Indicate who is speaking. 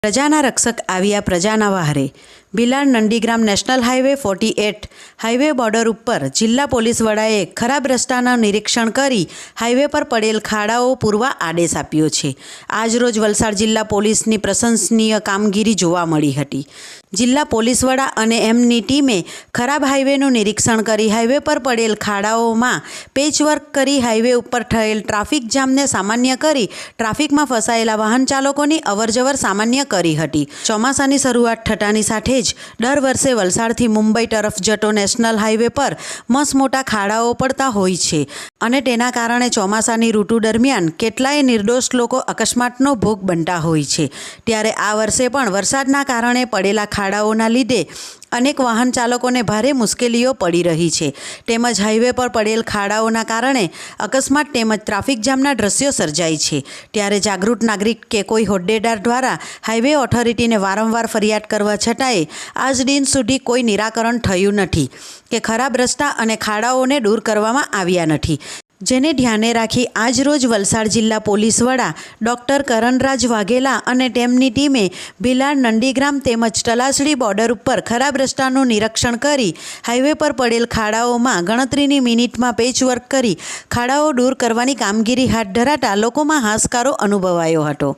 Speaker 1: પ્રજાના રક્ષક આવ્યા પ્રજાના વહારે. Bhilad Nandigram national highway 48 highway border ઉપર જિલ્લા પોલીસ વડાએ ખરાબ રસ્તાનું નિરીક્ષણ કરી હાઈવે પર પડેલ ખાડાઓ પૂરવા આદેશ આપ્યો છે. આજરોજ વલસાડ જિલ્લા પોલીસની પ્રશંસનીય કામગીરી જોવા મળી હતી. જિલ્લા પોલીસ વડા અને એમની ટીમે ખરાબ હાઈવેનું નિરીક્ષણ કરી હાઈવે પર પડેલ ખાડાઓમાં પેચવર્ક કરી હાઈવે ઉપર થયેલ ટ્રાફિક જામને સામાન્ય કરી ટ્રાફિકમાં ફસાયેલા વાહન ચાલકોની અવરજવર સામાન્ય કરી હતી. ચોમાસાની શરૂઆત થતાની સાથે જ દર વર્ષે વલસાડથી મુંબઈ તરફ જતો નેશનલ હાઈવે પર મસમોટા ખાડાઓ પડતા હોય છે અને તેના કારણે ચોમાસાની ઋતુ દરમિયાન કેટલાય નિર્દોષ લોકો અકસ્માતનો ભોગ બનતા હોય છે. ત્યારે આ વર્ષે પણ વરસાદના કારણે પડેલા ખાડાઓના લીધે અનેક વાહન ચાલકોને ભારે મુશ્કેલીઓ પડી રહી છે. તેમજ હાઈવે પર પડેલ ખાડાઓના કારણે અકસ્માત તેમજ ટ્રાફિક જામના દ્રશ્યો સર્જાય છે. ત્યારે જાગૃત નાગરિક કે કોઈ હોદ્દેદાર દ્વારા હાઈવે ઓથોરિટીને વારંવાર ફરિયાદ કરવા છતાંય આજ દિન સુધી કોઈ નિરાકરણ થયું નથી કે ખરાબ રસ્તા અને ખાડાઓને દૂર કરવામાં આવ્યા નથી. જેને ધ્યાને રાખી આજરોજ વલસાડ જિલ્લા પોલીસ વડા ડૉક્ટર કરણરાજ વાઘેલા અને તેમની ટીમે ભિલાડ નંદીગ્રામ તેમજ તલાસડી બોર્ડર ઉપર ખરાબ રસ્તાનું નિરીક્ષણ કરી હાઈવે પર પડેલ ખાડાઓમાં ગણતરીની મિનિટમાં પેચવર્ક કરી ખાડાઓ દૂર કરવાની કામગીરી હાથ ધરાતા લોકોમાં હાશકારો અનુભવાયો હતો.